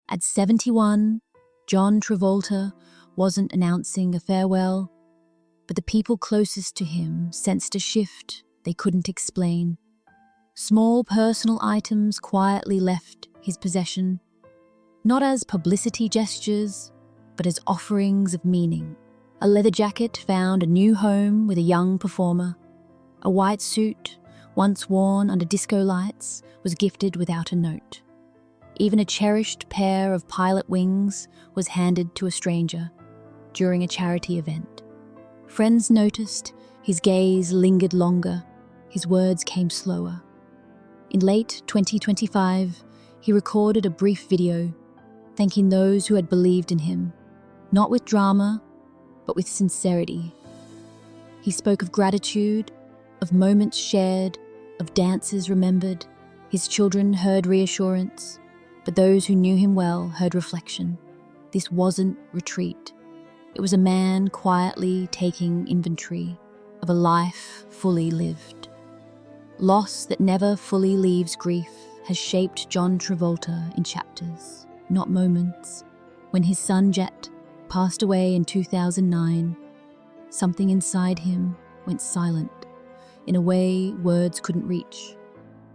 At 71, John Travolta wasn't announcing a farewell, but the people closest to him sensed a shift they couldn't explain. Small personal items quietly left his possession, not as publicity gestures, but as offerings of meaning. A leather jacket found a new home with a young performer. A white suit, once worn under disco lights, was gifted without a note. Even a cherished pair of pilot wings was handed to a stranger during a charity event. Friends noticed, his gaze lingered longer, his words came slower. In late 2025, he recorded a brief video, thanking those who had believed in him, not with drama, but with sincerity. He spoke of gratitude, of moments shared, of dances remembered. His children heard reassurance, but those who knew him well heard reflection. This wasn't retreat. It was a man quietly taking inventory of a life fully lived. Loss that never fully leaves grief has shaped John Travolta in chapters, not moments. When his son Jett passed away in 2009, something inside him went silent in a way words couldn't reach.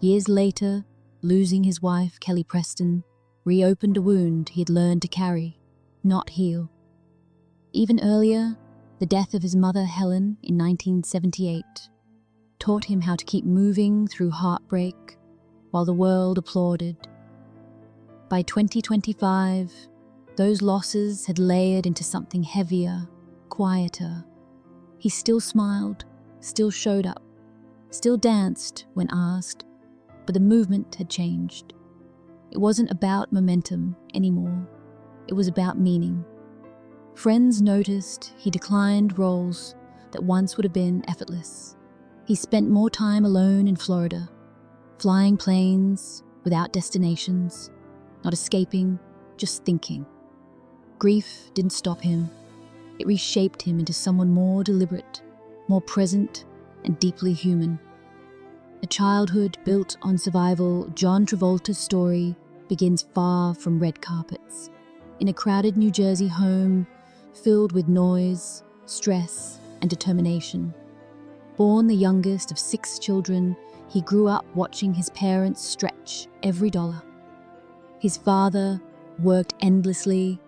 Years later, losing his wife, Kelly Preston, reopened a wound he had learned to carry, not heal. Even earlier, the death of his mother, Helen, in 1978, taught him how to keep moving through heartbreak while the world applauded. By 2025, those losses had layered into something heavier, quieter. He still smiled, still showed up, still danced when asked, but the movement had changed. It wasn't about momentum anymore. It was about meaning. Friends noticed he declined roles that once would have been effortless. He spent more time alone in Florida, flying planes without destinations, not escaping, just thinking. Grief didn't stop him. It reshaped him into someone more deliberate, more present, and deeply human. A childhood built on survival, John Travolta's story begins far from red carpets, in a crowded New Jersey home filled with noise, stress, and determination. Born the youngest of 6 children, he grew up watching his parents stretch every dollar. His father worked endlessly,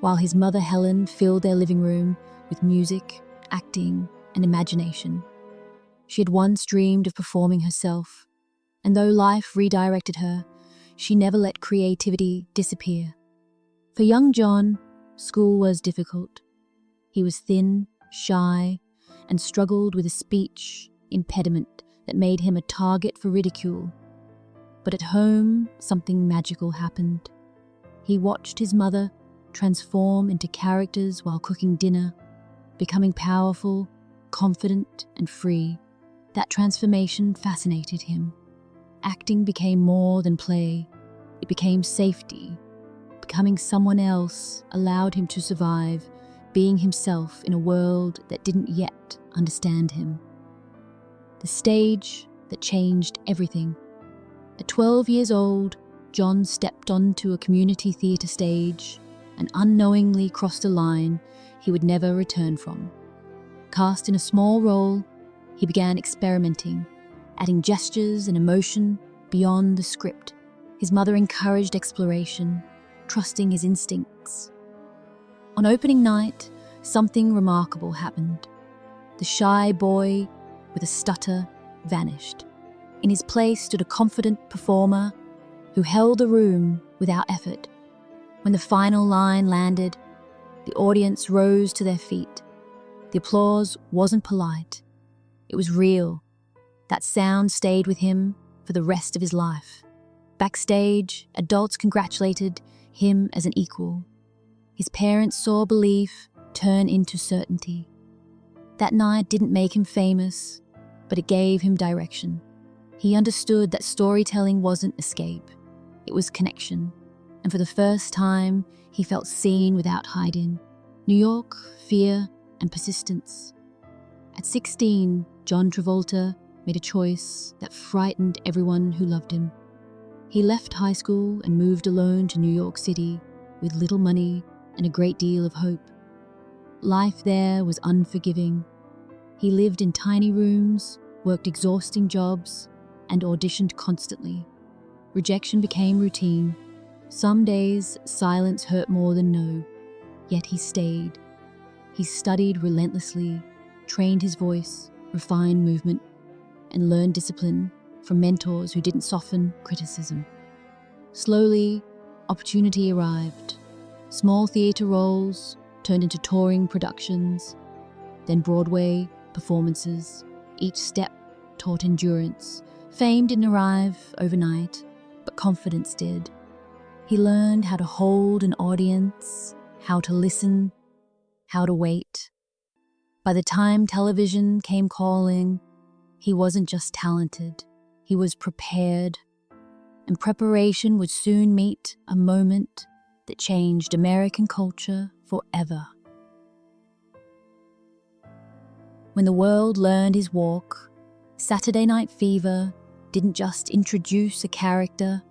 while his mother Helen filled their living room with music, acting, and imagination. She had once dreamed of performing herself, and though life redirected her, she never let creativity disappear. For young John, school was difficult. He was thin, shy, and struggled with a speech impediment that made him a target for ridicule. But at home, something magical happened. He watched his mother transform into characters while cooking dinner, becoming powerful, confident, and free. That transformation fascinated him. Acting became more than play. It became safety. Becoming someone else allowed him to survive, being himself in a world that didn't yet understand him. The stage that changed everything. At 12 years old, John stepped onto a community theatre stage and unknowingly crossed a line he would never return from. Cast in a small role, he began experimenting, adding gestures and emotion beyond the script. His mother encouraged exploration, trusting his instincts. On opening night, something remarkable happened. The shy boy with a stutter vanished. In his place stood a confident performer who held the room without effort. When the final line landed, the audience rose to their feet. The applause wasn't polite. It was real. That sound stayed with him for the rest of his life. Backstage, adults congratulated him as an equal. His parents saw belief turn into certainty. That night didn't make him famous, but it gave him direction. He understood that storytelling wasn't escape. It was connection. And for the first time, he felt seen without hiding. New York, fear, and persistence. At 16, John Travolta made a choice that frightened everyone who loved him. He left high school and moved alone to New York City with little money and a great deal of hope. Life there was unforgiving. He lived in tiny rooms, worked exhausting jobs, and auditioned constantly. Rejection became routine. Some days, silence hurt more than no, yet he stayed. He studied relentlessly, trained his voice, refined movement, and learned discipline from mentors who didn't soften criticism. Slowly, opportunity arrived. Small theatre roles turned into touring productions, then Broadway performances. Each step taught endurance. Fame didn't arrive overnight, but confidence did. He learned how to hold an audience, how to listen, how to wait. By the time television came calling, he wasn't just talented, he was prepared. And preparation would soon meet a moment that changed American culture forever. When the world learned his walk, Saturday Night Fever didn't just introduce a character,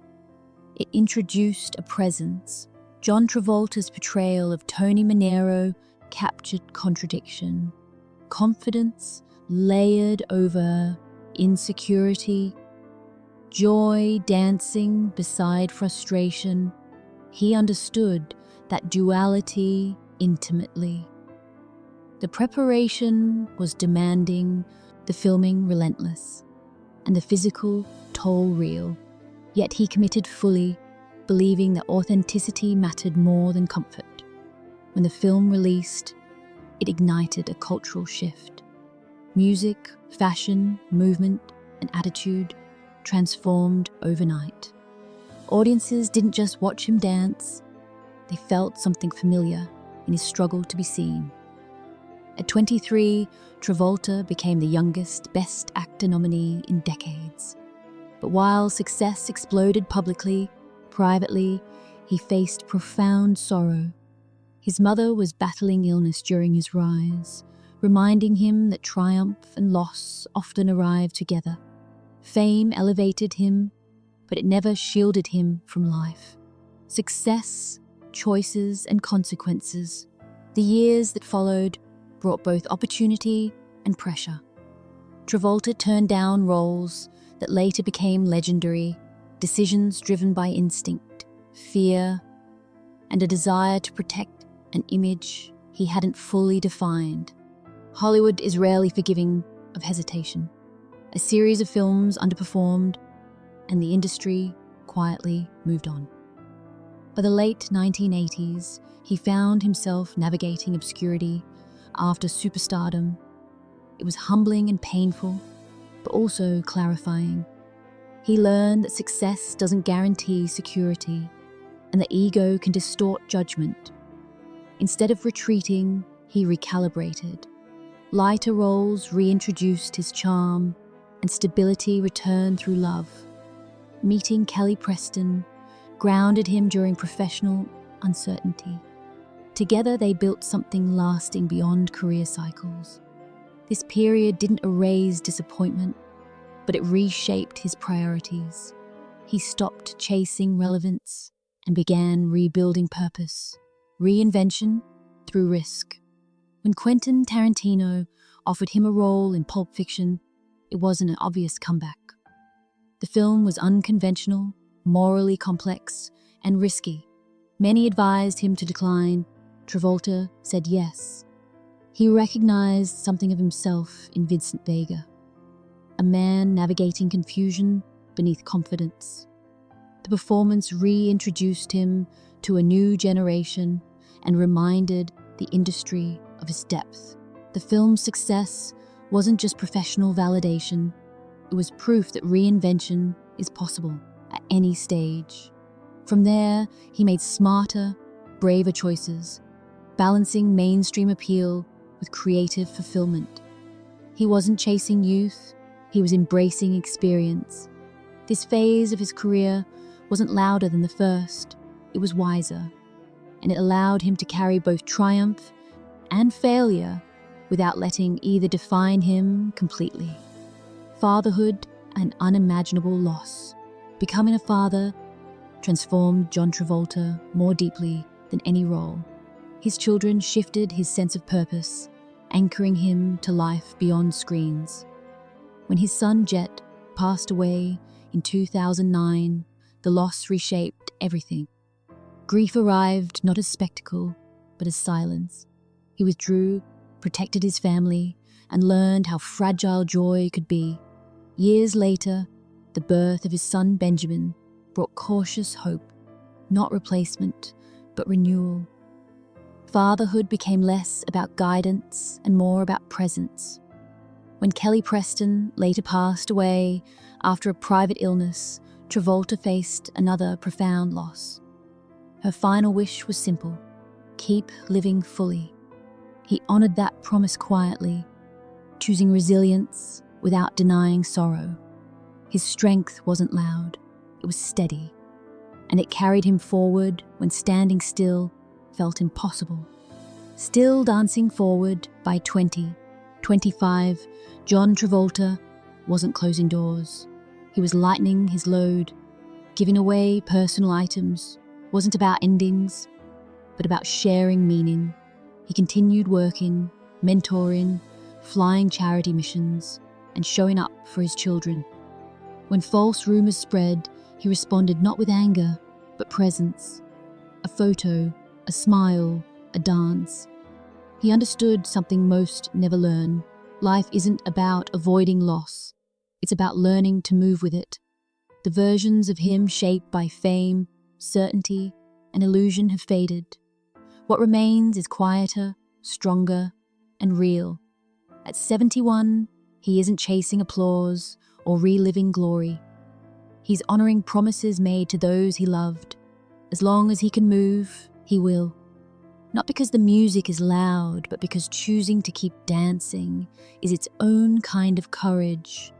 it introduced a presence. John Travolta's portrayal of Tony Manero captured contradiction. Confidence layered over insecurity, joy dancing beside frustration. He understood that duality intimately. The preparation was demanding, the filming relentless, and the physical toll real. Yet he committed fully, believing that authenticity mattered more than comfort. When the film released, it ignited a cultural shift. Music, fashion, movement, and attitude transformed overnight. Audiences didn't just watch him dance, they felt something familiar in his struggle to be seen. At 23, Travolta became the youngest Best Actor nominee in decades. But while success exploded publicly, privately, he faced profound sorrow. His mother was battling illness during his rise, reminding him that triumph and loss often arrive together. Fame elevated him, but it never shielded him from life. Success, choices, and consequences. The years that followed brought both opportunity and pressure. Travolta turned down roles that later became legendary, decisions driven by instinct, fear, and a desire to protect an image he hadn't fully defined. Hollywood is rarely forgiving of hesitation. A series of films underperformed, and the industry quietly moved on. By the late 1980s, he found himself navigating obscurity after superstardom. It was humbling and painful, but also clarifying. He learned that success doesn't guarantee security, and that ego can distort judgment. Instead of retreating, he recalibrated. Lighter roles reintroduced his charm, and stability returned through love. Meeting Kelly Preston grounded him during professional uncertainty. Together they built something lasting beyond career cycles. This period didn't erase disappointment, but it reshaped his priorities. He stopped chasing relevance and began rebuilding purpose, reinvention through risk. When Quentin Tarantino offered him a role in Pulp Fiction, it wasn't an obvious comeback. The film was unconventional, morally complex, and risky. Many advised him to decline. Travolta said yes. He recognized something of himself in Vincent Vega, a man navigating confusion beneath confidence. The performance reintroduced him to a new generation and reminded the industry of his depth. The film's success wasn't just professional validation, it was proof that reinvention is possible at any stage. From there, he made smarter, braver choices, balancing mainstream appeal with creative fulfillment. He wasn't chasing youth, he was embracing experience. This phase of his career wasn't louder than the first, it was wiser, and it allowed him to carry both triumph and failure without letting either define him completely. Fatherhood, an unimaginable loss. Becoming a father transformed John Travolta more deeply than any role. His children shifted his sense of purpose, anchoring him to life beyond screens. When his son Jett passed away in 2009, the loss reshaped everything. Grief arrived not as spectacle, but as silence. He withdrew, protected his family, and learned how fragile joy could be. Years later, the birth of his son Benjamin brought cautious hope, not replacement, but renewal. Fatherhood became less about guidance and more about presence. When Kelly Preston later passed away after a private illness, Travolta faced another profound loss. Her final wish was simple: keep living fully. He honored that promise quietly, choosing resilience without denying sorrow. His strength wasn't loud, it was steady, and it carried him forward when standing still felt impossible. Still dancing forward by 25, John Travolta wasn't closing doors. He was lightening his load. Giving away personal items wasn't about endings, but about sharing meaning. He continued working, mentoring, flying charity missions, and showing up for his children. When false rumors spread, he responded not with anger, but presence. A photo, a smile, a dance. He understood something most never learn. Life isn't about avoiding loss. It's about learning to move with it. The versions of him shaped by fame, certainty, and illusion have faded. What remains is quieter, stronger, and real. At 71, he isn't chasing applause or reliving glory. He's honoring promises made to those he loved. As long as he can move, he will. Not because the music is loud, but because choosing to keep dancing is its own kind of courage.